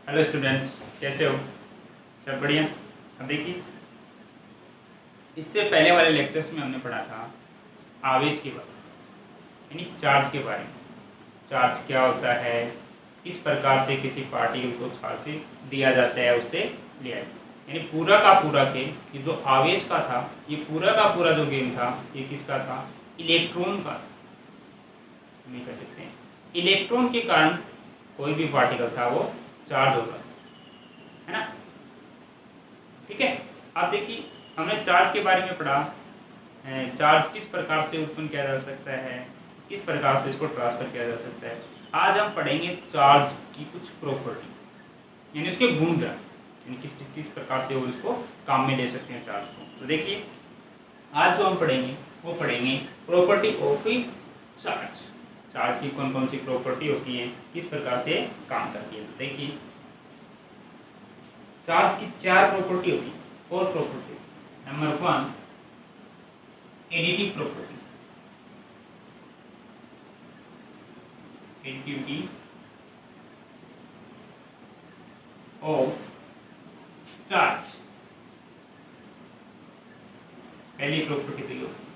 Hello students, कैसे हो? सब बढ़िया। अब देखिए, इससे पहले वाले लेक्चर्स में हमने पढ़ा था आवेश के बारे में, यानी चार्ज के बारे में। चार्ज क्या होता है, किस प्रकार से किसी पार्टिकल को चार्ज दिया जाता है, उससे लिया जाता है। यानी पूरा का पूरा खेल, ये जो आवेश का था, ये पूरा का पूरा जो गेम था, ये किसका था? इलेक्ट्रॉन का। नहीं कह सकते हैं इलेक्ट्रॉन के कारण कोई भी पार्टिकल था वो चार्ज होगा, है ना। ठीक है। अब देखिए, हमने चार्ज के बारे में पढ़ा। चार्ज किस प्रकार से उत्पन्न किया जा सकता है, किस प्रकार से इसको ट्रांसफर किया जा सकता है। आज हम पढ़ेंगे चार्ज की कुछ प्रॉपर्टी, यानी उसके गुण, यानी किस किस प्रकार से वो इसको काम में ले सकते हैं चार्ज को। तो देखिए, आज जो हम पढ़ेंगे वो पढ़ेंगे प्रॉपर्टी ऑफ चार्ज। चार्ज की कौन कौन सी प्रॉपर्टी होती है, किस प्रकार से काम करती है। तो देखिए, चार्ज की 4 प्रॉपर्टी होती है, 4 property. Number 1, additive property. Additivity of charge. पहली प्रॉपर्टी तो ये होती है,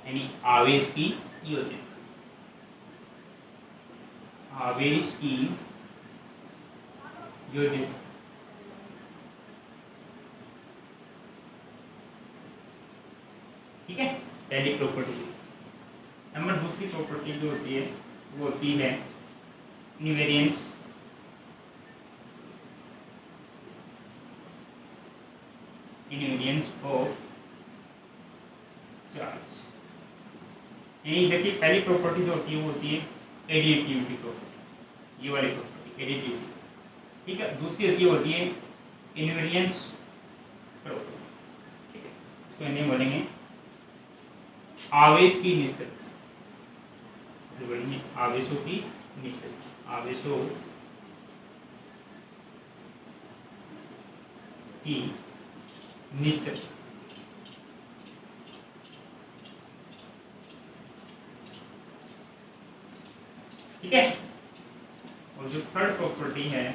यानी आवेश की योजना। आवेश की योजना, ठीक है, पहली प्रॉपर्टी। नंबर दूसरी प्रॉपर्टी जो होती है वो होती है इनवेरिएंस। Invariance of charge. यानी देखिए, पहली प्रॉपर्टी जो होती है वो होती है एडिटिविटी प्रॉपर्टी, ये वाली प्रॉपर्टी एडिटिविटी। ठीक है। दूसरी होती है इनवेरिएंस प्रॉपर्टी। ठीक है, इसको हिंदी बोलेंगे आवेश की निश्चितता। बोलेंगे आवेशों की निश्चितता। आवेशों की निश्चितता। ठीक है। और जो थर्ड प्रॉपर्टी है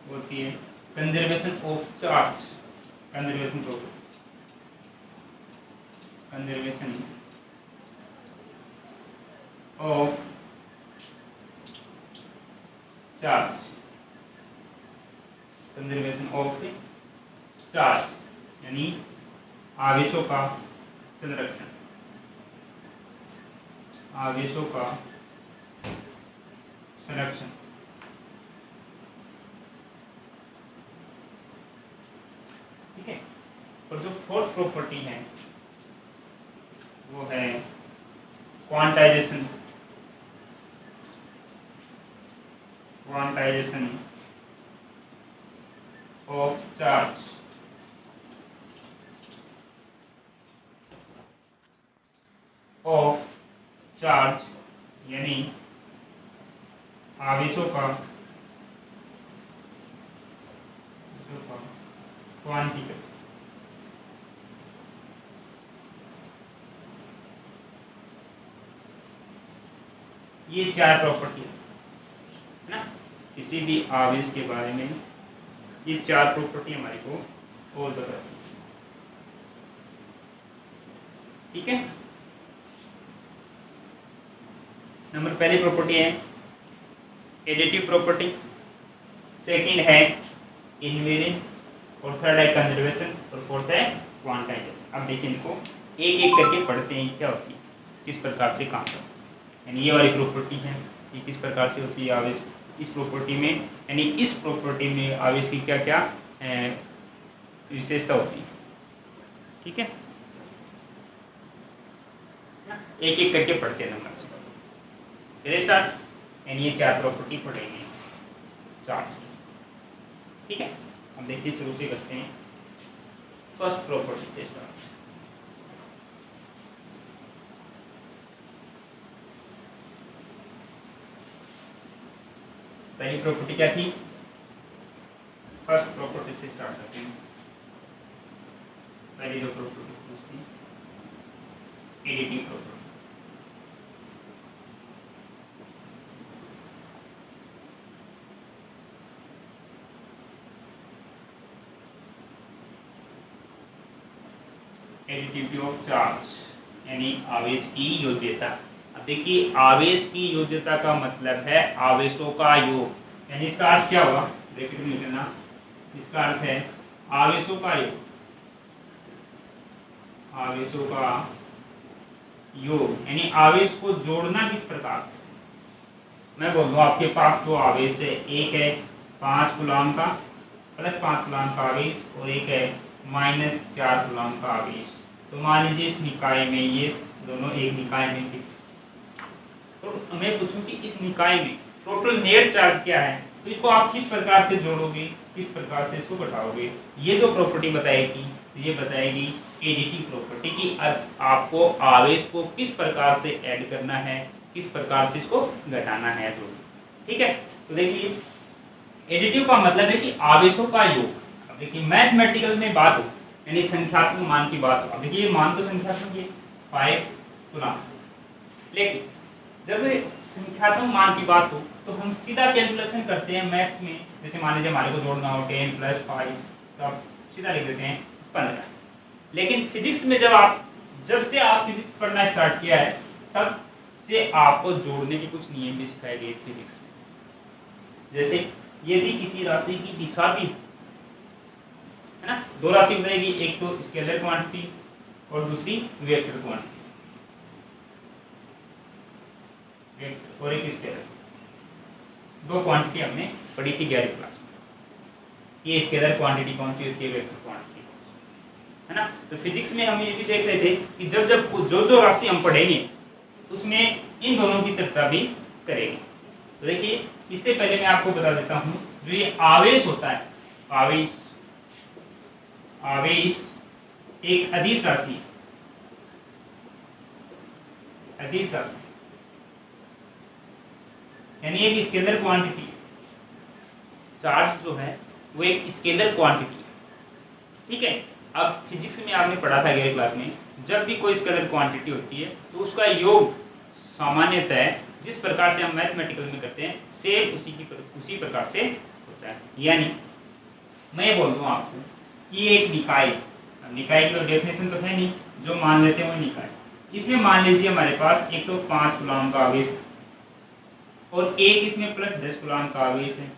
वो होती है conservation of charge. Conservation property, conservation of charge. Conservation of charge यानी आवेशों का संरक्षण। आवेशों का संरक्षण। ठीक है। और जो फोर्थ प्रॉपर्टी है वो है quantization. Quantization of charge. Of charge यानी आवेशों का क्वांटिटी। ये 4 प्रॉपर्टी है ना, किसी भी आवेश के बारे में ये 4 प्रॉपर्टी हमारे को और बताती है। ठीक है। नंबर पहली प्रॉपर्टी है एडिटिव प्रॉपर्टी, सेकंड है इनवेरिएंस, और थर्ड है कंजर्वेशन, और फोर्थ है क्वांटाइजेशन। अब देखिए, इनको एक एक करके पढ़ते हैं क्या होती है, किस प्रकार से काम करती है। यानी ये वाली प्रॉपर्टी है, ये किस प्रकार से होती है आवेश इस प्रॉपर्टी में, यानी इस प्रॉपर्टी में आवेश की क्या क्या विशेषता होती है। ठीक है, एक एक करके पढ़ते हैं नंबर से। चलिए स्टार्ट। यानी ये 4 प्रॉपर्टी पढ़ेंगे चार्ज की। ठीक है। अब देखिए, शुरू से करते हैं फर्स्ट प्रॉपर्टी से स्टार्ट। पहली प्रॉपर्टी क्या थी? फर्स्ट प्रॉपर्टी से स्टार्ट करते हैं। पहली जो प्रॉपर्टी थी additive property. Additivity of charge यानी आवेश की योज्यता। अब देखिए आवेश की योज्यता का मतलब है आवेशों का योग, यानी इसका अर्थ क्या हुआ, ब्रैकेट में लिख लेना, इसका अर्थ है आवेशों का योग, आवेशों का योग यानी आवेश को जोड़ना किस प्रकार से। मैं बोल दूँ आपके पास दो आवेश है, एक है 5 कूलम का प्लस 5 कूलम का आवेश और एक है -4 कूलम का आवेश। तो मान लीजिए इस निकाय में ये दोनों एक निकाय में थी, तो मैं पूछूं कि इस निकाय में टोटल नेट चार्ज क्या है, तो इसको आप किस प्रकार से जोड़ोगे, किस प्रकार से इसको घटाओगे। ये जो प्रॉपर्टी बताएगी ये बताएगी एडिटिव प्रॉपर्टी की आपको आवेश को किस प्रकार से ऐड करना है, किस प्रकार से इसको घटाना है जो। ठीक है, तो देखिए एडिटिव का मतलब है कि आवेशों का योग। अब देखिए मैथमेटिकल में बात हो यानी संख्यात्मक मान की बात हो, अब देखिए मान तो संख्यात्मक है 5 कूलम, लेकिन जब संख्यात्मक मान की बात हो तो हम सीधा कैलकुलेशन करते हैं मैथ्स में। जैसे मान लीजिए हमारे को जोड़ना हो 10 + 5 तो आप सीधा लिख देते हैं 15। लेकिन फिजिक्स में जब से आप फिजिक्स पढ़ना स्टार्ट किया है तब से आपको जोड़ने के कुछ नियम भी सिखाए गए फिजिक्स में। जैसे यदि किसी राशि की दिशा भी है ना, दो राशि बनेगी, एक तो स्केलर क्वांटिटी और दूसरी वेक्टर क्वांटिटी, और एक स्केलर। दो क्वांटिटी हमने पढ़ी थी 11वीं क्लास में। ये स्केलर क्वांटिटी कौन सी होती है, वेक्टर क्वांटिटी कौन सी है ना। तो फिजिक्स में हम ये भी देख रहे थे कि जब जो राशि हम पढ़ेंगे उसमें इन दोनों की चर्चा भी करेंगे। तो देखिए इससे पहले मैं आपको बता देता हूँ, जो ये आवेश होता है, आवेश एक अदिश राशि है, अदिश राशि यानी एक स्केलर क्वांटिटी। चार्ज जो है वो एक स्केलर क्वांटिटी है। ठीक है, अब फिजिक्स में आपने पढ़ा था 11वीं क्लास में, जब भी कोई स्केलर क्वांटिटी होती है तो उसका योग सामान्यतः जिस प्रकार से हम मैथमेटिकल में करते हैं सेम उसी प्रकार से होता है। यानी मैं बोल दूँ आपको कि ये एक निकाय की तो डेफिनेशन तो है नहीं, जो मान लेते हैं वो निकाय। इसमें मान लीजिए हमारे पास एक तो 5 कूलम का आवेश और एक इसमें +10 कूलम का आवेश है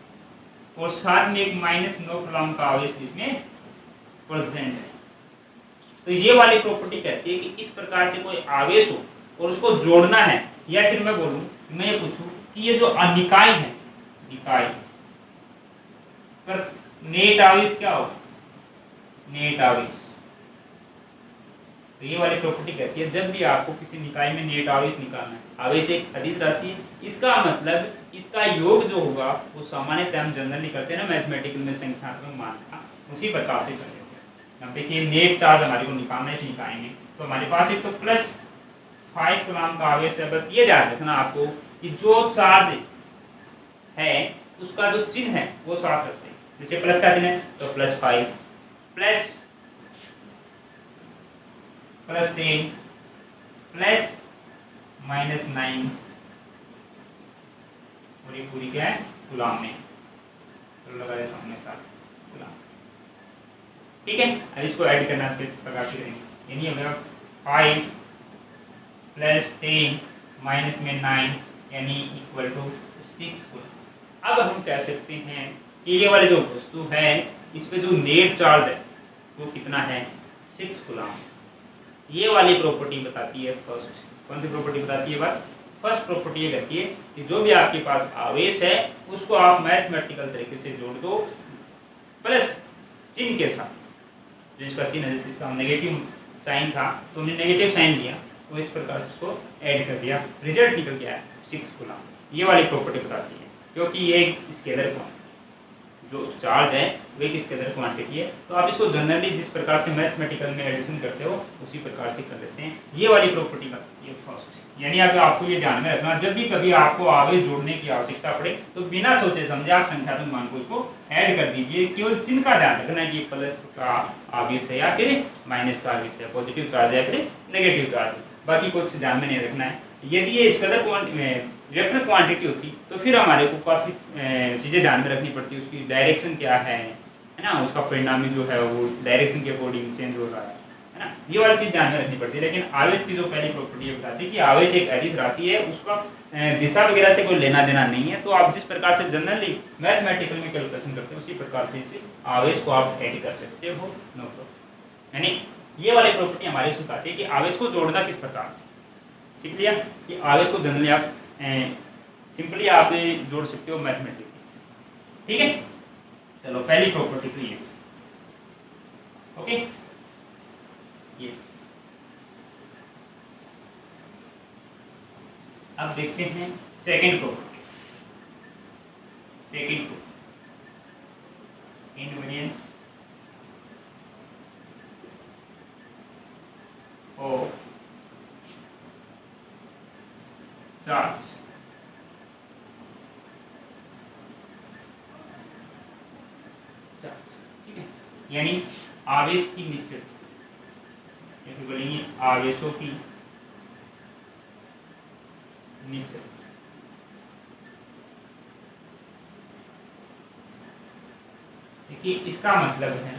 और साथ में एक -9 कूलम का आवेश इसमें प्रेजेंट है। तो ये वाली प्रॉपर्टी कहती है कि इस प्रकार से कोई आवेश हो और उसको जोड़ना है, या फिर मैं बोलूं, मैं ये पूछूं कि ये जो अनिकाय है, निकाय पर नेट आवेश क्या होगा, नेट आवेश। तो ये वाली प्रॉपर्टी कहती है जब भी आपको किसी निकाय में नेट आवेश निकालना है, आवेश एक अदिश राशि है, इसका मतलब इसका योग जो होगा वो सामान्यतः हम जनरली करते हैं ना मैथमेटिकल में संख्यात्मक मान का, उसी प्रकार से कर लेते हैं। अब देखिए नेट चार्ज हमारे को निकालना है इस निकाय में, तो हमारे पास एक तो +5 कूलम का आवेश है। बस ये ध्यान रखना आपको कि जो चार्ज है उसका जो चिन्ह है वो साथ रखते हैं। जैसे प्लस का चिन्ह है तो +5 प्लस +10 प्लस -9 और ये पूरी क्या है कूलम में, तो लगा देता हूँ साथ कूलम। ठीक है, अब इसको ऐड करना किस प्रकार से करेंगे, यानी हमें 5 + 10 -9 यानी = 6 कूलम। अब हम कह सकते हैं कि ये वाली जो वस्तु है इस पे जो नेट चार्ज है वो कितना है, 6 कूलम। ये वाली प्रॉपर्टी बताती है फर्स्ट, कौन सी प्रॉपर्टी बताती है बात, फर्स्ट प्रॉपर्टी ये कहती है कि जो भी आपके पास आवेश है उसको आप मैथमेटिकल तरीके से जोड़ दो प्लस चिन्ह के साथ। जो इसका चिन्ह है, जैसे इसका नेगेटिव साइन था तो हमने नेगेटिव साइन लिया, तो इस प्रकार से इसको ऐड कर दिया, रिजल्ट निकल गया है 6 कूलम। ये वाली प्रॉपर्टी बताती है, क्योंकि ये एक स्केलर जो चार्ज है वो एक स्केलर क्वांटिटी है। तो आप इसको जनरली जिस प्रकार से मैथमेटिकल में एडिशन करते हो उसी प्रकार से कर लेते हैं। ये वाली प्रॉपर्टी का ये फर्स्ट, यानी आपको ये ध्यान में रखना, जब भी कभी आपको आवेश जोड़ने की आवश्यकता पड़े तो बिना सोचे समझे आप संख्यात्मक मान को उसको ऐड कर दीजिए। केवल चिन्ह का ध्यान रखना है कि प्लस का आवेश है या फिर माइनस का आवेश है, पॉजिटिव चार्ज है या फिर नेगेटिव चार्ज है, बाकी कुछ ध्यान में नहीं रखना है। यदि ये स्केलर वेक्टर क्वांटिटी होती तो फिर हमारे को काफ़ी चीज़ें ध्यान में रखनी पड़ती, उसकी डायरेक्शन क्या है ना, उसका परिणामी जो है वो डायरेक्शन के अकॉर्डिंग चेंज हो रहा है, है ना। ये वाली चीज ध्यान में रखनी पड़ती है। लेकिन आवेश की जो पहली प्रॉपर्टी है बताती है कि आवेश एक अदिश राशि है, उसका दिशा वगैरह से कोई लेना देना नहीं है। तो आप जिस प्रकार से जनरली मैथमेटिकल में कैलकुलेशन करते हो उसी प्रकार से इसे आवेश को आप ऐड कर सकते हो, नो प्रॉब्लम। यानी ये वाली प्रॉपर्टी हमारे सिखाती है कि आवेश को जोड़ना किस प्रकार से। सीख लिया कि आवेश को जनरली आप सिंपली आप जोड़ सकते हो मैथमेटिकली, ठीक है। चलो पहली प्रॉपर्टी तो ये, ओके। ये अब देखते हैं second property. Second property invariance of charge. ठीक है, यानी आवेश की निश्चित, तो बोलेंगे आवेशों की निश्चित। देखिए इसका मतलब है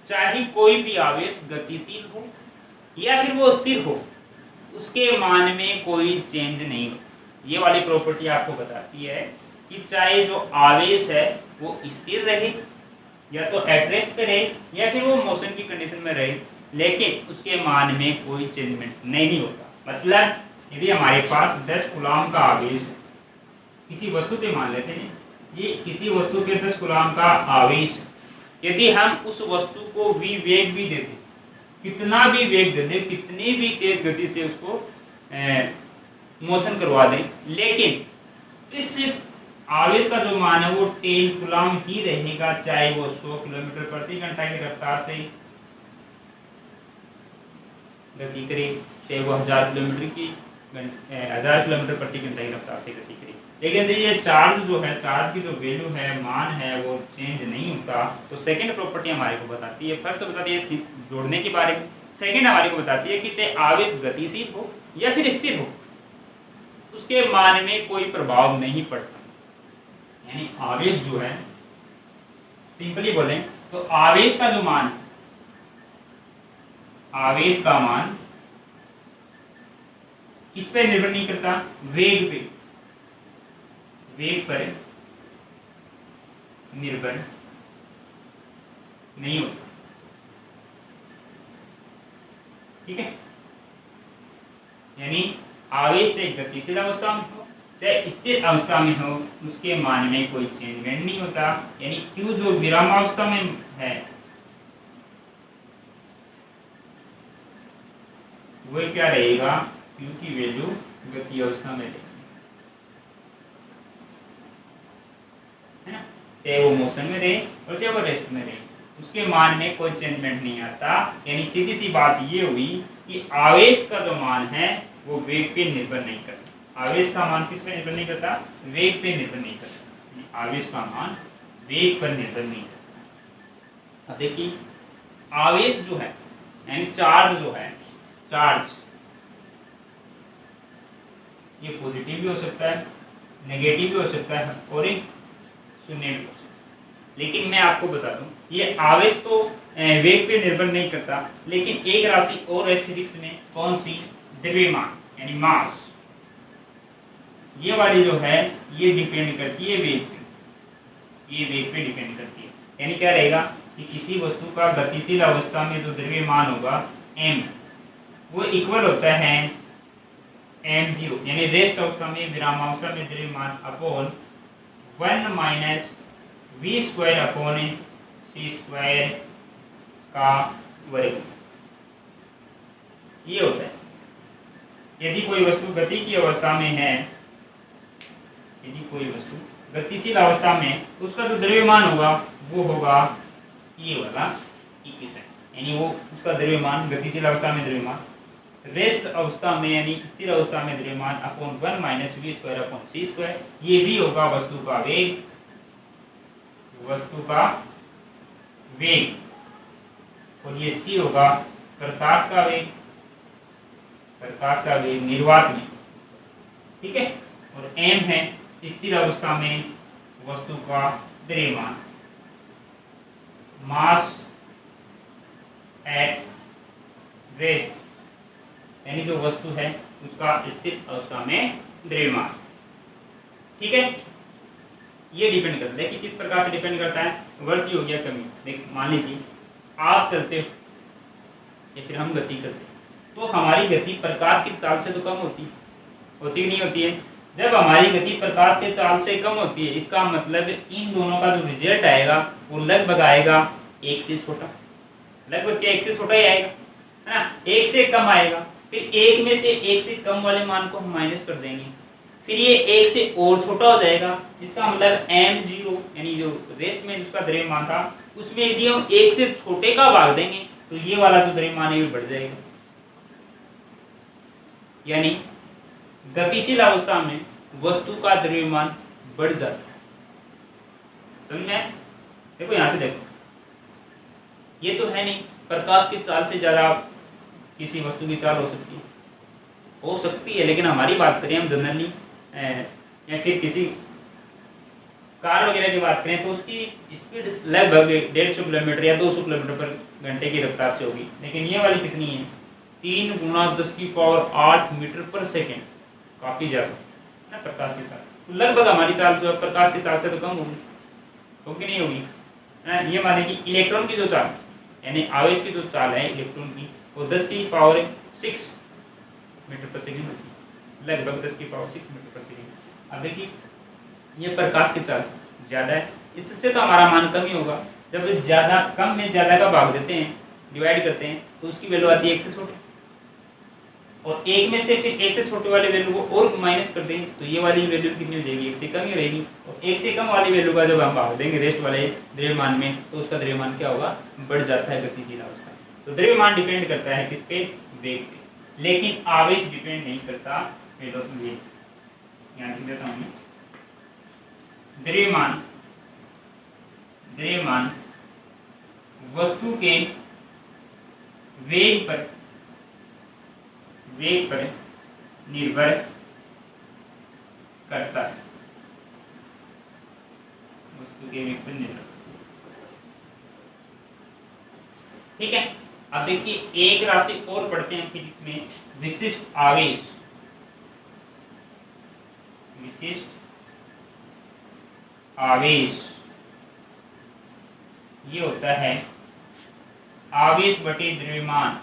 चाहे कोई भी आवेश गतिशील हो या फिर वो स्थिर हो, उसके मान में कोई चेंज नहीं हो। ये वाली प्रॉपर्टी आपको बताती है कि चाहे जो आवेश है वो स्थिर रहे या तो एट रेस्ट पे रहे या फिर वो मोशन की कंडीशन में रहे, लेकिन उसके मान में कोई चेंजमेंट नहीं होता। मतलब यदि हमारे पास 10 कूलम का आवेश है किसी वस्तु पे, मान लेते हैं ये किसी वस्तु पे 10 कूलम का आवेश है, यदि हम उस वस्तु को वेग भी देते, कितना भी वेग दे दें, कितनी भी तेज गति से उसको मोशन करवा दें, लेकिन इस आवेश का जो मान है वो 10 कूलम ही रहेगा, चाहे वो 100 किलोमीटर प्रति घंटा की रफ्तार से गति करे, चाहे वो 1000 किलोमीटर प्रति घंटा की रफ्तार से गति करे। लेकिन ये चार्ज जो है, चार्ज की जो वैल्यू है, मान है, वो चेंज नहीं होता। तो सेकंड प्रॉपर्टी हमारे को बताती है, फर्स्ट तो बताती है जोड़ने के बारे में, सेकंड हमारे को बताती है कि चाहे आवेश गतिशील हो या फिर स्थिर हो, उसके मान में कोई प्रभाव नहीं पड़ता। यानी आवेश जो है, सिंपली बोलें तो आवेश का जो मान है, आवेश का मान किस पे निर्भर नहीं करता, वेग पे, वेग पर निर्भर नहीं होता। ठीक है, यानी आवेश से गतिशील अवस्था में हो चाहे स्थिर अवस्था में हो, उसके मान में कोई चेंजमेंट नहीं होता। यानी Q जो विरामावस्था में है वो क्या रहेगा, Q की वैल्यू गति अवस्था में रहेगी, है ना। चाहे वो मोशन में रहे और चाहे वो रेस्ट में रहे, उसके मान में कोई चेंजमेंट नहीं आता। यानी सीधी सी बात ये हुई कि आवेश का जो मान है वो वेग पे निर्भर नहीं करता। आवेश का मान किस पे निर्भर नहीं करता, वेग पे निर्भर नहीं करता। आवेश का मान वेग पर निर्भर नहीं करता। अब देखिए आवेश जो है यानी चार्ज जो है, चार्ज ये पॉजिटिव भी हो सकता है, नेगेटिव भी हो सकता है और एक शून्य भी हो सकता है। लेकिन मैं आपको बता दूं ये आवेश तो वेग पे निर्भर नहीं करता, लेकिन एक राशि और है फिजिक्स में, कौन सी, द्रव्यमान यानी मास। ये वाली जो है ये डिपेंड करती है वेग पे, ये वेग पे डिपेंड करती है। यानी क्या रहेगा कि किसी वस्तु का गतिशील अवस्था में जो द्रव्यमान होगा m, वो इक्वल होता है m0, यानी रेस्ट अवस्था में, विरामावस्था में द्रव्यमान upon 1 minus v square upon c square का वर्ग, ये होता है। यदि कोई वस्तु गति की अवस्था में है, यदि कोई वस्तु गतिशील अवस्था में, उसका जो द्रव्यमान होगा वो होगा ये वाला इक्वेशन, यानी वो उसका द्रव्यमान गतिशील अवस्था में द्रव्यमान, रेस्ट अवस्था में यानी स्थिर अवस्था में द्रव्यमान upon 1 minus v square upon c square. ये भी होगा वस्तु का वेग, वस्तु का वेग, और ये c होगा प्रकाश का वेग, प्रकाश का वेग निर्वात में। ठीक है, और m है स्थिर अवस्था में वस्तु का द्रव्यमान, मास एट रेस्ट यानी जो वस्तु है उसका स्थिर अवस्था में द्रव्यमान। ठीक है, ये डिपेंड करता है कि किस प्रकार से डिपेंड करता है, वृद्धि हो गया कमी। देख मान लीजिए आप चलते हो या फिर हम गति करते हैं तो हमारी गति प्रकाश की चाल से तो कम होती कि नहीं होती है। जब हमारी गति प्रकाश के चाल से कम होती है इसका मतलब इन दोनों का जो रिजल्ट आएगा वो लगभग आएगा एक से छोटा, लगभग क्या एक से छोटा ही आएगा, है ना, एक से कम आएगा। फिर एक में से एक से कम वाले मान को हम माइनस कर देंगे, फिर ये एक से और छोटा हो जाएगा। इसका मतलब m0 यानी जो रेस्ट में जिसका द्रव्यमान था उसमें यदि हम एक से छोटे का भाग देंगे तो ये वाला जो द्रव्यमान है ये बढ़ जाएगा। यानी गतिशील अवस्था में वस्तु का द्रव्यमान बढ़ जाता है। समझ में? देखो यहां से देखो, ये तो है नहीं प्रकाश की चाल से ज्यादा किसी वस्तु की चाल हो सकती है, लेकिन हमारी बात करें हम जनरली या फिर किसी कार वगैरह की बात करें तो उसकी स्पीड लगभग 150 किलोमीटर या 200 किलोमीटर पर घंटे की रफ्तार से होगी। लेकिन ये वाली कितनी है, 3 गुना 10⁸ मीटर पर सेकेंड, काफ़ी ज़्यादा ना प्रकाश के साथ। तो लगभग हमारी चाल जो है प्रकाश की चाल से तो कम होगी नहीं होगी। ये माने कि इलेक्ट्रॉन की जो चाल यानी आवेश की जो चाल है इलेक्ट्रॉन की वो 10⁶ मीटर पर सेकेंड होती है, लगभग 10⁶ मीटर पर सेकेंड। अब देखिए ये प्रकाश की चाल ज़्यादा है, इससे तो हमारा मान कम ही होगा। जब ज़्यादा कम में ज़्यादा का भाग देते हैं, डिवाइड करते हैं तो उसकी वैल्यू आती है एक से छोटे, और एक में से फिर एक से छोटे वाले वैल्यू को और माइनस कर देंगे तो ये वाली वैल्यू कितनी हो जाएगी, एक से कम ही रहेगी। और एक से कम वाली वैल्यू का जब हम भाग देंगे रेस्ट वाले द्रव्यमान में तो उसका द्रव्यमान क्या होगा, बढ़ जाता है गतिशील अवस्था। तो द्रव्यमान डिपेंड करता है किस पे, वेग पे, लेकिन आवेश डिपेंड नहीं करता वेग। यहाँ लिख देता हूँ, द्रव्यमान वस्तु के वेग पर निर्भर करता है, वस्तु के वेग पर निर्भर। ठीक है, अब देखिए एक राशि और पढ़ते हैं फिजिक्स में, विशिष्ट आवेश ये होता है आवेश बटे द्रव्यमान,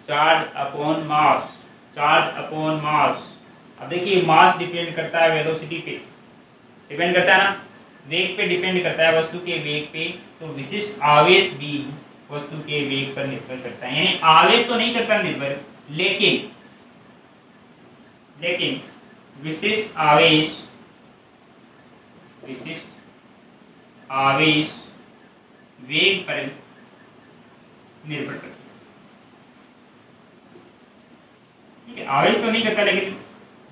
चार्ज अपॉन मास। अब देखिए मास डिपेंड करता है वेलोसिटी पे, डिपेंड करता है ना, वेग पे डिपेंड करता है, वस्तु के वेग पे। तो विशिष्ट आवेश भी वस्तु के वेग पर निर्भर करता है, यानी आवेश तो नहीं करता निर्भर, लेकिन विशिष्ट आवेश वेग पर निर्भर करता है। ठीक है, आवेश तो नहीं करता लेकिन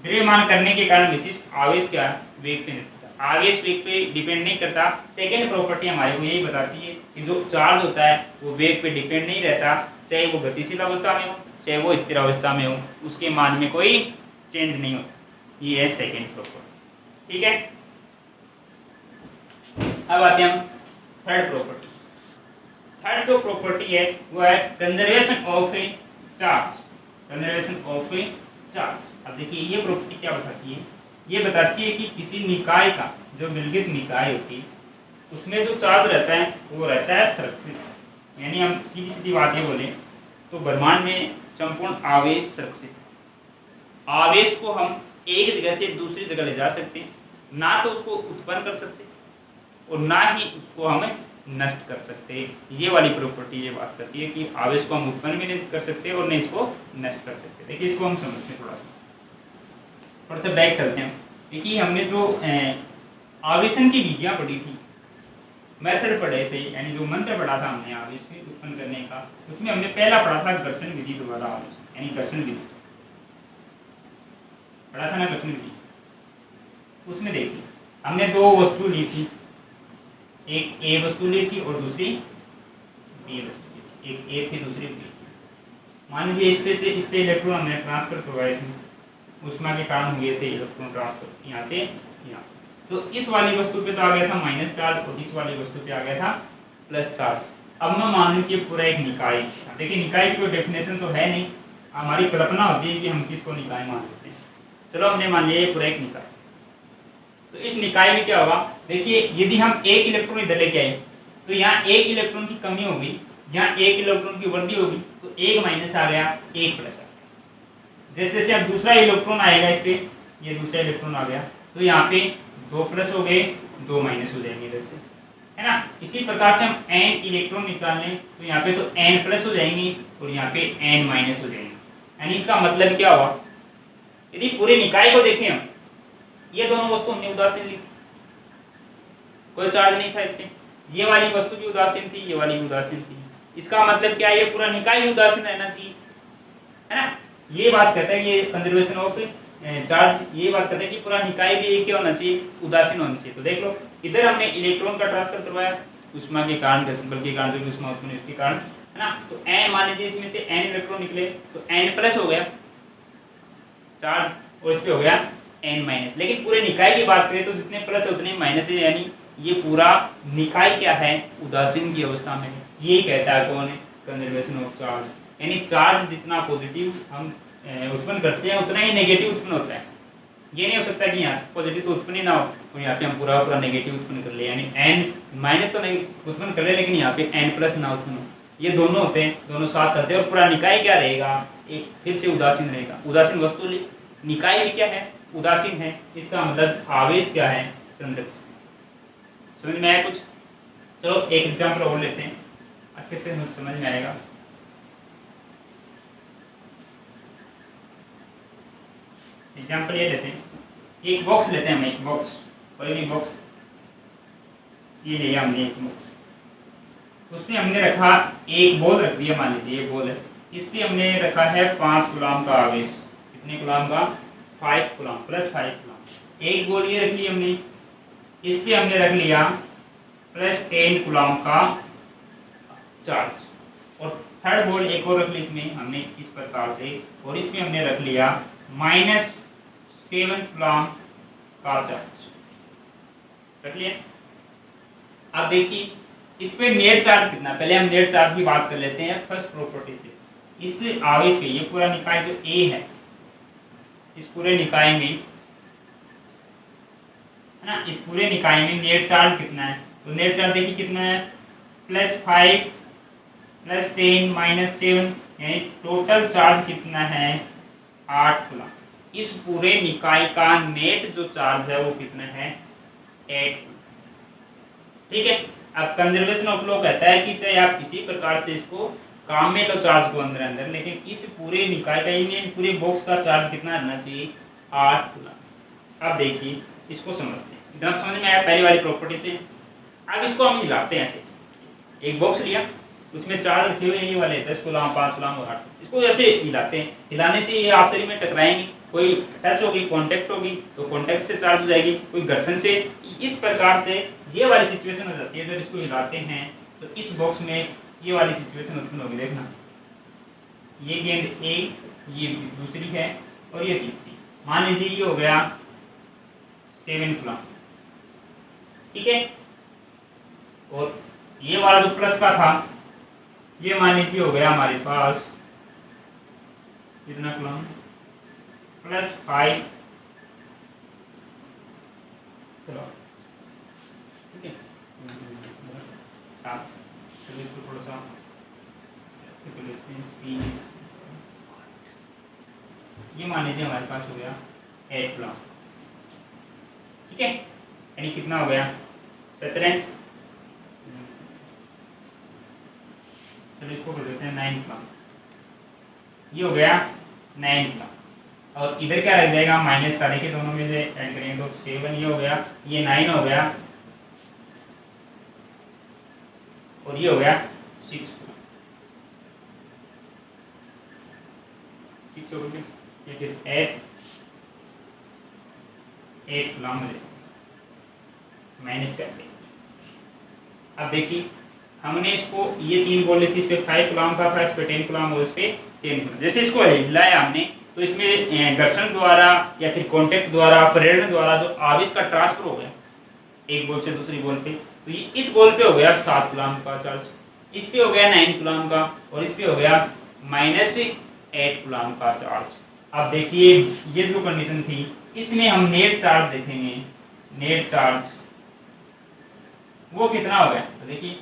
द्रव्यमान करने के कारण विशिष्ट आवेश क्या वेग पे निर्भर करता है। आवेश वेग पे डिपेंड नहीं करता। सेकेंड प्रॉपर्टी हमारे को यही बताती है कि जो चार्ज होता है वो वेग पे डिपेंड नहीं रहता, चाहे वो गतिशील अवस्था में हो चाहे वो स्थिर अवस्था में हो, उसके मान में कोई चेंज नहीं होता। ये है सेकेंड प्रॉपर्टी। ठीक है, अब आते हैं हम थर्ड प्रॉपर्टी। थर्ड जो प्रॉपर्टी है वो है कंजर्वेशन ऑफ ए चार्ज। अब देखिए ये प्रॉपर्टी क्या बताती है, ये बताती है कि किसी निकाय का जो विलगित निकाय होती है उसमें जो चार्ज रहता है वो रहता है संरक्षित। यानी हम सीधी सीधी बात ये बोले तो ब्रह्मांड में संपूर्ण आवेश सुरक्षित है। आवेश को हम एक जगह से दूसरी जगह ले जा सकते हैं, ना तो उसको उत्पन्न कर सकते और ना ही उसको हम नष्ट कर सकते। ये वाली प्रॉपर्टी ये बात करती है कि आवेश को हम उत्पन्न भी नहीं कर सकते और नहीं इसको नष्ट कर सकते। देखिए इसको हम समझते हैं थोड़ा सा बैक चलते हैं। देखिए हमने जो आवेशन की विधियाँ पढ़ी थी, मेथड पढ़े थे, यानी जो मंत्र पढ़ा था हमने आवेश में उत्पन्न करने का, उसमें हमने पहला पढ़ा था घर्षण विधि द्वारा आवेश, यानी घर्षण विधि पढ़ा था ना, घर्षण विधि। उसमें देखिए हमने दो वस्तु ली थी, एक ए वस्तु ली थी और दूसरी बी वस्तु ली थी। एक ए थी दूसरी बी। मान लीजिए इस पे इलेक्ट्रॉन हमने ट्रांसफर करवाए थे, ऊष्मा के कारण हुए थे इलेक्ट्रॉन ट्रांसफर यहाँ से यहाँ। तो इस वाली वस्तु पे तो आ गया था माइनस चार्ज और इस वाली वस्तु पे आ गया था प्लस चार्ज। अब मैं मान लूँ कि ये पूरा एक निकाय, देखिए निकाय की कोई डेफिनेशन तो है नहीं, हमारी कल्पना होती है कि हम किसको निकाय मान लेते हैं। चलो हमने मान लिया ये पूरा एक निकाय। तो इस निकाय में क्या होगा, देखिए यदि हम एक इलेक्ट्रॉन इधर लेके आए तो यहाँ एक इलेक्ट्रॉन की कमी होगी, यहाँ एक इलेक्ट्रॉन की वृद्धि होगी, तो एक माइनस आ गया, एक प्लस आ गया। जैसे जैसे अब दूसरा इलेक्ट्रॉन आएगा इस पर, ये दूसरा इलेक्ट्रॉन आ गया तो यहाँ पे 2 प्लस हो गए, 2 माइनस हो जाएंगे इधर से, है ना। इसी प्रकार से हम n इलेक्ट्रॉन निकाल लें तो यहाँ पे तो n प्लस हो जाएंगे और यहाँ पे n माइनस हो जाएंगे। यानी इसका मतलब क्या हुआ, यदि पूरे निकाय को देखें हम, ये दोनों वस्तु हमने उदासीन ली, कोई चार्ज नहीं था इस पे, ये वाली वस्तु भी उदासीन थी, ये वाली भी उदासीन थी। इसका मतलब क्या है, ये पूरा निकाय भी उदासीन रहना चाहिए, है ना। ये बात कहता है कि ये कंजर्वेशन ऑफ चार्ज, ये बात कहते हैं कि पूरा निकाय भी एक क्या होना चाहिए, उदासीन होना चाहिए। तो देख लो इधर हमने इलेक्ट्रॉन का ट्रांसफर करवाया उष्मा के कारण, बल के कारण, जो भी उष्मा उत्पन्न उसके कारण, है ना। तो n मान लीजिए इसमें से n इलेक्ट्रॉन निकले तो n प्लस हो गया चार्ज और इस पे हो गया n माइनस। लेकिन पूरे निकाय की बात करें तो जितने प्लस है उतने माइनस है, यानी ये पूरा निकाय क्या है, उदासीन की अवस्था में। ये कहता है कौन है, कंजर्वेशन ऑफ चार्ज। यानी चार्ज जितना पॉजिटिव हम उत्पन्न करते हैं उतना ही नेगेटिव उत्पन्न होता है। ये नहीं हो सकता कि यहाँ पॉजिटिव तो उत्पन्न ही ना हो और यहाँ पे हम पूरा पूरा नेगेटिव उत्पन्न कर ले, यानी n माइनस तो नहीं उत्पन्न कर ले लेकिन यहाँ पे n प्लस ना उत्पन्न हो। ये दोनों होते हैं, दोनों साथ चलते हैं और पूरा निकाय क्या रहेगा, एक फिर से उदासीन रहेगा। उदासीन वस्तु निकाय भी क्या है, उदासीन है। इसका मतलब आवेश क्या है, संरक्षण। समझ में आया कुछ? चलो एक एग्जाम्पल और लेते हैं, अच्छे से समझ में आएगा। एग्जाम्पल ये लेते हैं, एक बॉक्स लेते हैं हम, एक बॉक्स और एक बॉक्स ये लिया हमने एक बॉक्स, उसमें हमने रखा एक बॉल रख दिया, मान लीजिए ये बॉल है, इस पर हमने रखा है 5 कूलम का आवेश। कितने कूलम का, 5 कूलम प्लस 5 कूलम। एक बॉल ये रख ली हमने, इस पर हमने रख लिया प्लस 10 कूलम का चार्ज। और थर्ड बॉल एक और रख ली इसमें हमने इस प्रकार से, और इसमें हमने रख लिया -7 कूलम का चार्ज, रख लिया। अब देखिए इस पे नेट चार्ज कितना, पहले हम नेट चार्ज की बात कर लेते हैं फर्स्ट प्रॉपर्टी से। इस पे आवेश पे, ये पूरा निकाय जो A है, इस पूरे निकाय में, है ना, इस पूरे निकाय में नेट चार्ज कितना है, तो नेट चार्ज देखिए कितना है, +5 + 10 - 7, यानी टोटल चार्ज कितना है, 8 कूलम। इस पूरे निकाय का नेट जो चार्ज है वो कितना है, 8 कूलम। ठीक है। अब कंजर्वेशन ऑफ लॉ कहता है कि चाहे आप किसी प्रकार से इसको काम में लो चार्ज को अंदर अंदर, लेकिन इस पूरे निकाय का, इन पूरे बॉक्स का चार्ज कितना रहना चाहिए, 8 कूलम। अब देखिए इसको समझते हैं, इतना समझ में आया पहली वाली प्रॉपर्टी से। अब इसको हम हिलाते हैं ऐसे, एक बॉक्स लिया उसमें चार्ज रखे हुए ये वाले 10 कूलम, 5 कूलम और 8, इसको ऐसे हिलाते हैं। हिलाने से ये आपस में टकराएंगे, कोई टच होगी, कांटेक्ट होगी तो कांटेक्ट से चार्ज हो जाएगी, कोई घर्षण से। इस प्रकार से ये वाली सिचुएशन हो जाती है। जब इसको हिलाते हैं तो इस बॉक्स में ये वाली सिचुएशन उत्पन्न होगी। देखना ये गेंद A, ये दूसरी है और ये तीसरी। मान लीजिए ये हो गया 7 कूलम, ठीक है। और ये वाला जो प्लस का था ये मान लीजिए हो गया हमारे पास कितना कूलम, +5, चलो ठीक है, इसको थोड़ा सा ये मान लीजिए हमारे पास हो गया 8 कूलम, ठीक है। यानी कितना हो गया, 17, चलो इसको कर देते हैं 9 कूलम, ये हो गया 9 कूलम। और इधर क्या रह जाएगा, माइनस का, देखिए दोनों में से ऐड करेंगे तो 7 ये हो गया, ये 9 हो गया और ये हो गया 6 कूलम, 6 हो गया। ये फिर 8 कूलम में माइनस कर दें। अब देखिए हमने इसको, ये 3 बोले थे, इस पे 5 कूलम का था, इस पे 10 कूलम और इस पे 7 कूलम। जैसे इसको हिलाया हमने तो इसमें घर्षण द्वारा या फिर कांटेक्ट द्वारा, प्रेरण द्वारा जो आवेश का ट्रांसफर हो गया एक बॉल से दूसरी बॉल पे, तो ये इस बॉल पे हो गया 7 कूलम का चार्ज, इस पे हो गया 9 कूलम का और इस पे हो गया -8 कूलम का चार्ज। अब देखिए ये जो कंडीशन थी इसमें हम नेट चार्ज देखेंगे। नेट चार्ज वो कितना हो गया, तो देखिए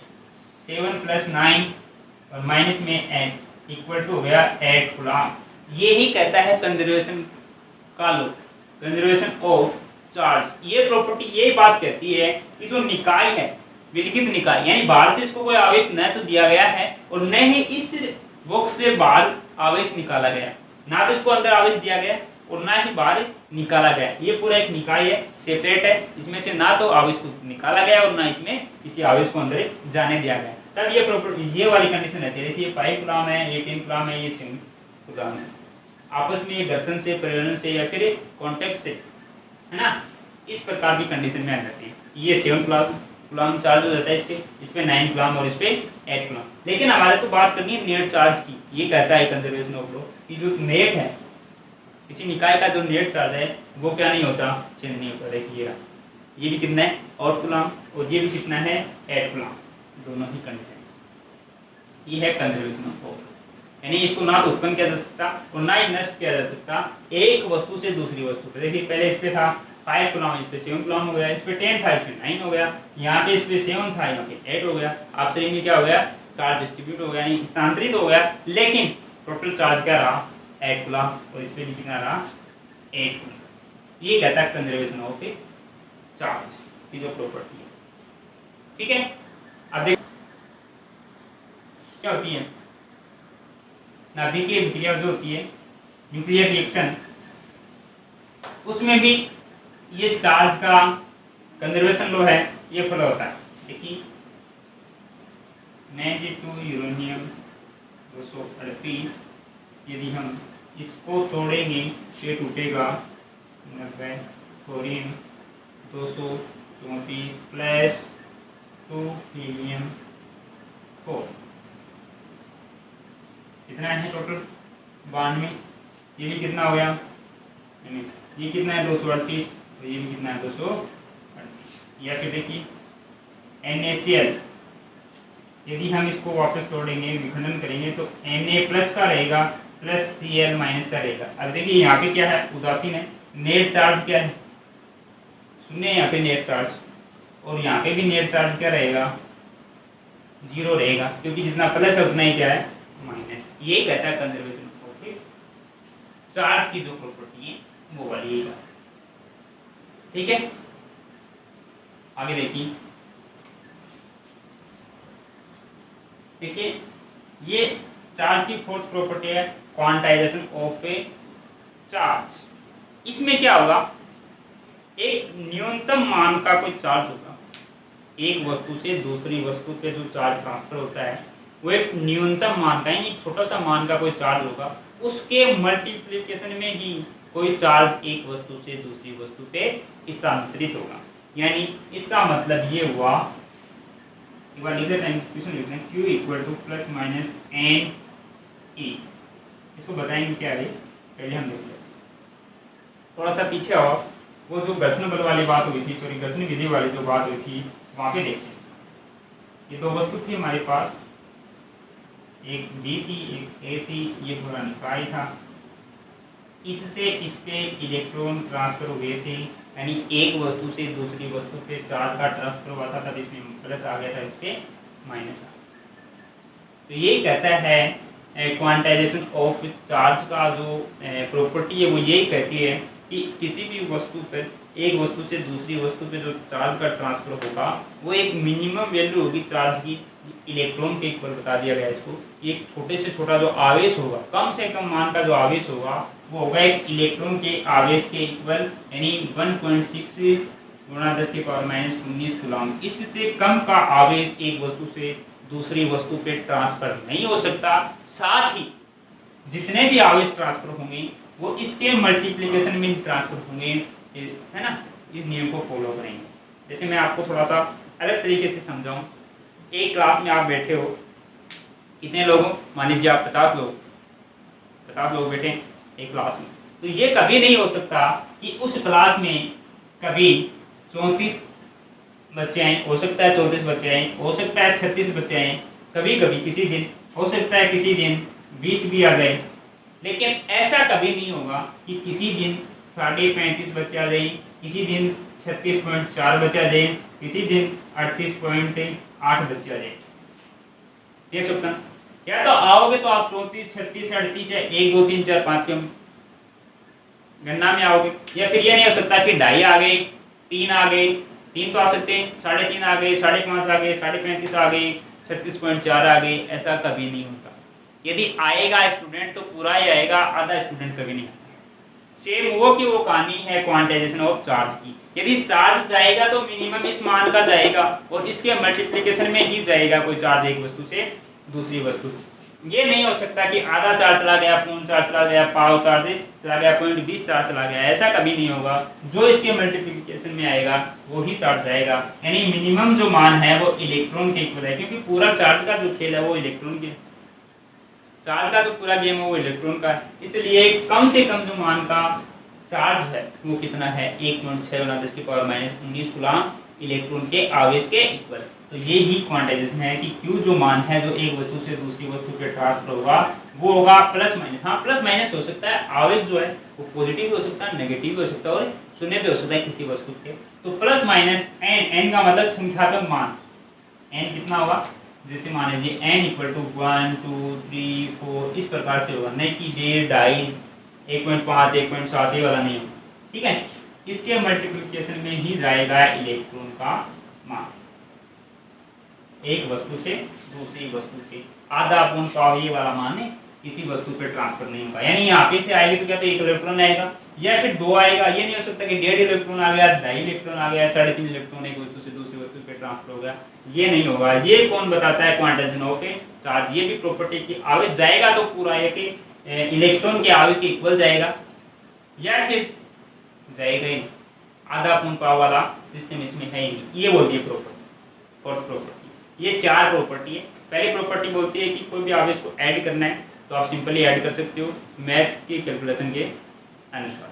7 + 9 और माइनस में 8 इक्वल टू हो गया 8 कूलम। ये ही कहता है कंजर्वेशन का लो, कंजर्वेशन ऑफ चार्ज। ये प्रॉपर्टी यही बात कहती है कि जो निकाय है, विलगित निकाय, यानी बाहर से इसको कोई आवेश न तो दिया गया है और न ही इस बॉक्स से बाहर आवेश निकाला गया, ना तो इसको अंदर आवेश दिया गया और ना ही बाहर निकाला गया। ये पूरा एक निकाय है, सेपरेट है, इसमें से ना तो आवेश को निकाला गया और ना इसमें किसी आवेश को अंदर जाने दिया गया। तब ये प्रॉपर्टी, ये वाली कंडीशन रहती है। देखिए 5 कूलम है, 18 कूलम है, ये 7 कूलम है। आपस में ये घर्षण से, परिवहन से या फिर कॉन्टेक्ट से, है ना, इस प्रकार की कंडीशन में आ जाती है। ये 7 कूलम चार्ज हो जाता है इस पे 9 कूलम और इस पे 8 कूलम। लेकिन हमारे तो बात करनी है नेट चार्ज की। ये कहता है कंजर्वेशन ऑफ लॉ कि जो नेट है, किसी निकाय का जो नेट चार्ज है वो क्या नहीं होता, चेंज नहीं होता। देखिए ये भी कितना है 8 कूलम और ये भी कितना है 8 कूलम, दोनों ही कंडीशन। ये है कंजर्वेशन ऑफ लॉ, यानी इसको ना तो उत्पन्न किया जा सकता और ना ही नष्ट किया जा सकता एक वस्तु से दूसरी वस्तु पे। देखिए पहले इस पे था 5 कूलम, इस पे 7 कूलम हो गया, इस पे 10 था, इस पे 9 हो गया, यहाँ पे इस पे 7 था, यहाँ पे 8 हो गया। आप सही में क्या हो गया, चार्ज डिस्ट्रीब्यूट हो गया, यानी स्थानांतरित हो गया, लेकिन टोटल चार्ज क्या रहा 8 कूलम और इस पे भी कितना रहा 8 कूलम। ये कहता है कंजर्वेशन ऑफ ए चार्ज की जो प्रॉपर्टी है। ठीक है, अब देख क्या होती है नाभिकीय विक्रिया जो होती है, न्यूक्लियर रिएक्शन, उसमें भी ये चार्ज का कंजर्वेशन लॉ है, ये फॉलो होता है। देखिए 92 यूरेनियम 238, यदि हम इसको तोड़ेंगे ये टूटेगा 90, क्लोरीन 234 प्लस 2 हीलियम 4, कितना है टोटल 92। ये भी कितना हो गया, ये कितना है 238 और ये भी कितना है 238। या फिर देखिए NaCl, यदि हम इसको वापस तोड़ेंगे, विखंडन करेंगे तो Na+ का रहेगा प्लस Cl- का रहेगा। अब देखिए यहाँ पे क्या है, उदासीन है, नेट चार्ज क्या है, सुनिए यहाँ पे नेट चार्ज, और यहाँ पे भी नेट चार्ज क्या रहेगा, 0 रहेगा, क्योंकि जितना प्लस है उतना ही क्या है माइनस। ये कहता है कंजर्वेशन ऑफ चार्ज की जो प्रॉपर्टी है वो वाली है। ठीक है, आगे देखिए, देखिए ये चार्ज की फोर्थ प्रॉपर्टी है क्वांटाइजेशन ऑफ ए चार्ज। इसमें क्या होगा, एक न्यूनतम मान का कोई चार्ज होगा, एक वस्तु से दूसरी वस्तु पे जो चार्ज ट्रांसफर होता है वो एक न्यूनतम मान का, यानी छोटा सा मान का कोई चार्ज होगा, उसके मल्टीप्लिकेशन में ही कोई चार्ज एक वस्तु से दूसरी वस्तु पे स्थानांतरित होगा। यानी इसका मतलब ये हुआ, एक बार लिख देते हैं, क्वेश्चन लिखते हैं, Q = +-NE। इसको बताएंगे क्या है, पहले हम देखते हैं, थोड़ा सा पीछे आओ, वो जो घर्षण बल वाली बात हुई थी, सॉरी घर्षण विधि वाली जो बात हुई थी वहाँ पे देखते हैं। ये दो वस्तु थी हमारे पास, एक B थी एक A थी, ये पूरा निकाय था, इससे इस पे इलेक्ट्रॉन ट्रांसफर हुए थे, यानी एक वस्तु से दूसरी वस्तु पे चार्ज का ट्रांसफर हुआ था, तब इसमें प्लस आ गया था, इस पे माइनस आ गया। तो ये कहता है क्वांटाइजेशन ऑफ चार्ज का जो प्रॉपर्टी है वो यही कहती है कि किसी भी वस्तु पर, एक वस्तु से दूसरी वस्तु पे जो चार्ज का ट्रांसफर होगा वो एक मिनिमम वैल्यू होगी चार्ज की, इलेक्ट्रॉन के इक्वल बता दिया गया इसको। एक छोटे से छोटा जो आवेश होगा, कम से कम मान का जो आवेश होगा वो होगा एक इलेक्ट्रॉन के आवेश के इक्वल, यानी 1.6 × 10⁻⁻19 कूलम। इससे कम का आवेश एक वस्तु से दूसरी वस्तु पे ट्रांसफर नहीं हो सकता। साथ ही जितने भी आवेश ट्रांसफर होंगे वो इसके मल्टीप्लिकेशन में ट्रांसफर होंगे, है ना, इस नियम को फॉलो करेंगे। जैसे मैं आपको थोड़ा सा अलग तरीके से समझाऊं, एक क्लास में आप बैठे हो, कितने लोग, मान लीजिए आप 50 लोग बैठे एक क्लास में, तो ये कभी नहीं हो सकता कि उस क्लास में कभी 34 बच्चे आए, हो सकता है 34 बच्चे आए, हो सकता है 36 बच्चे आए, कभी कभी किसी दिन हो सकता है किसी दिन 20 भी आ जाए, लेकिन ऐसा कभी नहीं होगा कि किसी दिन 35.5 बच्चे आ जाए, किसी दिन 36.4 बच्चे आ जाए, किसी दिन 38.8 बच्चे आ जाए। ये सपना या तो आओगे तो आप 34, 36, 38 या 1, 2, 3, 4, 5 के गणना में आओगे, या फिर ये नहीं हो सकता कि 2.5 आ गए, 3 आ गए, 3 तो आ सकते हैं, 3.5 आ गए, 5.5 आ गए, 35.5 आ गए, 36.4 आ गए, ऐसा कभी नहीं होता। यदि आएगा स्टूडेंट तो पूरा ही आएगा, आधा स्टूडेंट कभी नहीं आता। सेम वो की वो कहानी है क्वांटाइजेशन ऑफ चार्ज की। यदि चार्ज जाएगा तो मिनिमम इस मान का जाएगा और इसके मल्टीप्लिकेशन में ही जाएगा कोई चार्ज एक वस्तु से दूसरी वस्तु। ये नहीं हो सकता कि आधा चार्ज चला गया, पूर्ण चार्ज चला गया, पाव चार्ज चला गया, 0.20 चार्ज चला गया, ऐसा कभी नहीं होगा। जो इसके मल्टीप्लिकेशन में आएगा वो ही चार्ज जाएगा। यानी मिनिमम जो मान है वो इलेक्ट्रॉन के इक्वल है, क्योंकि पूरा चार्ज का जो खेल है वो इलेक्ट्रॉन के, चार्ज का जो पूरा गेम है वो इलेक्ट्रॉन का है। इसलिए कम से कम जो मान का चार्ज है वो कितना है, 1.6×10⁻⁻19 कूलम इलेक्ट्रॉन के आवेश के इक्वल। तो ये ही क्वांटाइजेशन है कि Q जो मान है जो एक वस्तु से दूसरी वस्तु पे ट्रांसफर होगा वो होगा प्लस माइनस। हाँ, प्लस माइनस हो सकता है, आवेश जो है वो पॉजिटिव भी हो सकता है, नेगेटिव भी हो सकता है और शून्य भी हो सकता है किसी वस्तु के। तो प्लस माइनस n का मतलब संख्यात्मक मान, n कितना होगा, जैसे मान लीजिए n = 1, 2, 3, 4 इस प्रकार से होगा, नहीं कि 1.5, 2.5, 1.5, 1.7 वाला नहीं होगा। ठीक है, इसके मल्टीप्लिकेशन में ही जाएगा इलेक्ट्रॉन का मान एक वस्तु से दूसरी वस्तु के। आधा पूर्ण पाव ये वाला मान है किसी वस्तु पे ट्रांसफर नहीं होगा। यानी यहाँ पे से आएगी तो क्या तो 1 इलेक्ट्रॉन आएगा या फिर 2 आएगा। ये नहीं हो सकता कि 1.5 इलेक्ट्रॉन आ गया, 2.5 इलेक्ट्रॉन आ गया, 3.5 इलेक्ट्रॉन एक वस्तु से दूसरी वस्तु पे ट्रांसफर हो गया, ये नहीं होगा। ये कौन बताता है, क्वांटाइजेशन ऑफ चार्ज। ये भी प्रॉपर्टी की आवेश जाएगा तो पूरा है कि इलेक्ट्रॉन के आवेश के इक्वल जाएगा या फिर जाएगा ही आधा पूर्ण पाव वाला सिस्टम इसमें है ही नहीं। ये बोलती है प्रॉपर्टी, फोर्थ प्रॉपर्टी। ये 4 प्रॉपर्टी है। पहली प्रॉपर्टी बोलती है कि कोई भी आवेश को ऐड करना है तो आप सिंपली ऐड कर सकते हो मैथ की कैलकुलेशन के अनुसार।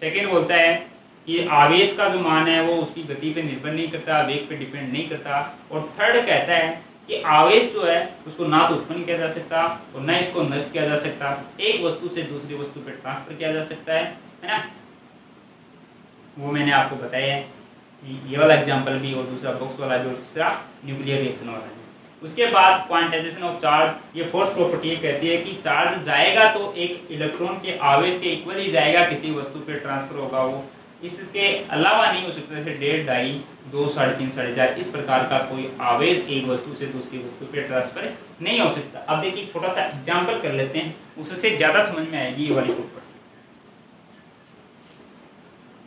सेकेंड बोलता है कि आवेश का जो मान है वो उसकी गति पे निर्भर नहीं करता, वेग पे डिपेंड नहीं करता। और थर्ड कहता है कि आवेश जो है उसको ना तो उत्पन्न किया जा सकता और ना इसको नष्ट किया जा सकता, एक वस्तु से दूसरी वस्तु पे ट्रांसफर किया जा सकता है ना। वो मैंने आपको बताया है, ये वाला एग्जाम्पल भी और दूसरा बॉक्स वाला भी और तीसरा न्यूक्लियर रिएक्शन वाला है। उसके बाद क्वांटाइजेशन ऑफ चार्ज, ये फोर्थ प्रॉपर्टी ये कहती है कि चार्ज जाएगा तो एक इलेक्ट्रॉन के आवेश के इक्वल ही जाएगा, किसी वस्तु पे ट्रांसफर होगा वो, इसके अलावा नहीं हो सकता। जैसे 1.5, 2.5, 2, 3.5, 4.5 इस प्रकार का कोई आवेश एक वस्तु से दूसरी वस्तु पे ट्रांसफर नहीं हो सकता। अब देखिए छोटा सा एग्जाम्पल कर लेते हैं, उससे ज़्यादा समझ में आएगी ये वाली प्रॉपर्टी।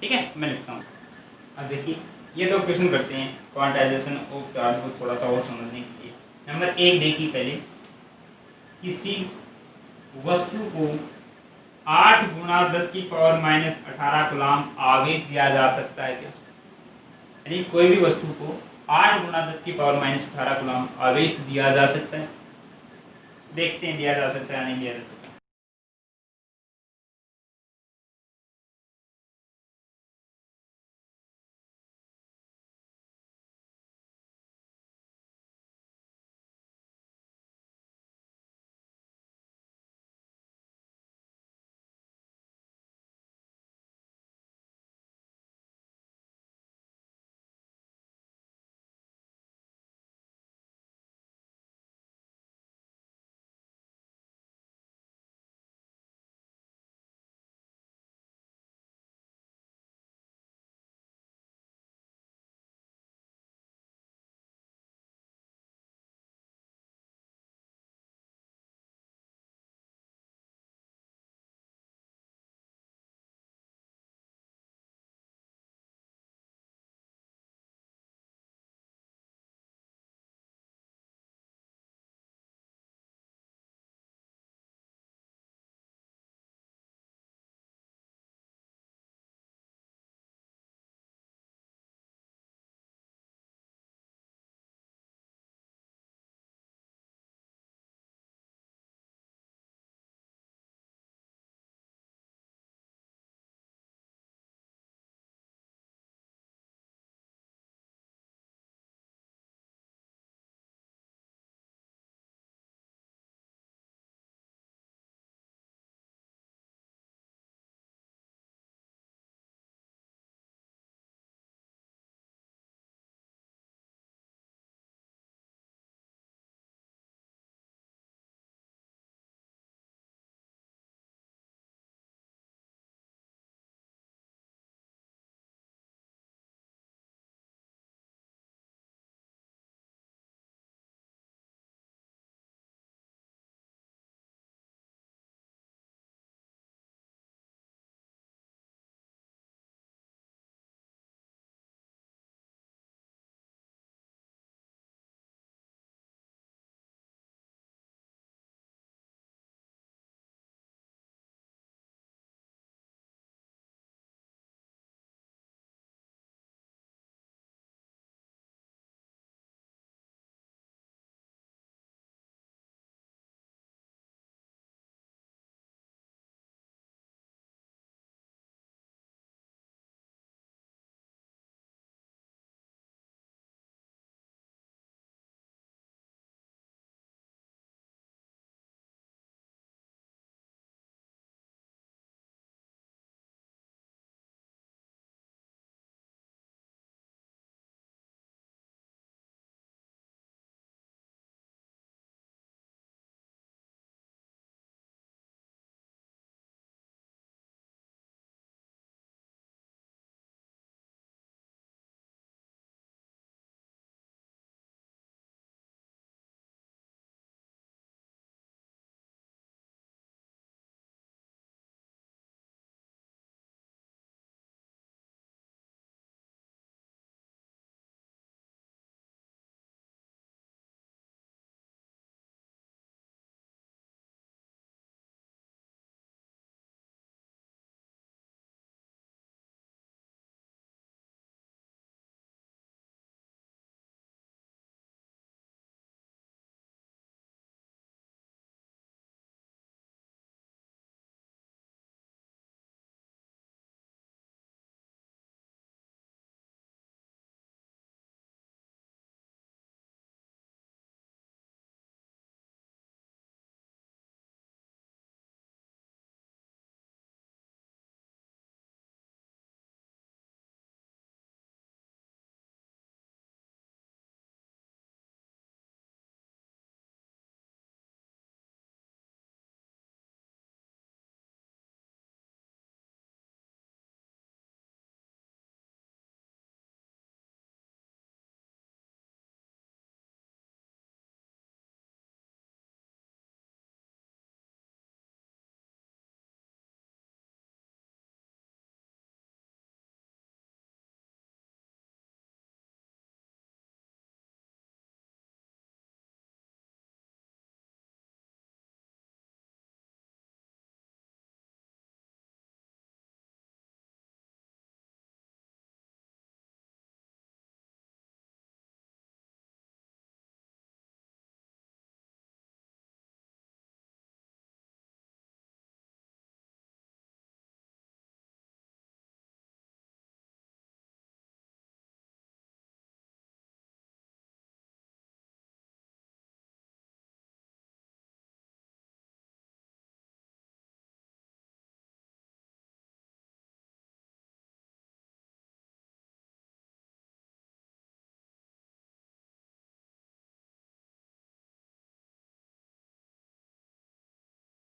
ठीक है, मैं लिखता हूँ। अब देखिए ये 2 क्वेश्चन करते हैं क्वांटाइजेशन ऑफ चार्ज को थोड़ा सा और समझने के लिए। नंबर 1 देखिए, पहले किसी वस्तु को 8×10⁻⁻18 कूलम आवेश दिया जा सकता है क्या? यानी कोई भी वस्तु को 8×10⁻⁻18 कूलम आवेश दिया जा सकता है। देखते हैं दिया जा सकता है या नहीं दिया जा सकता।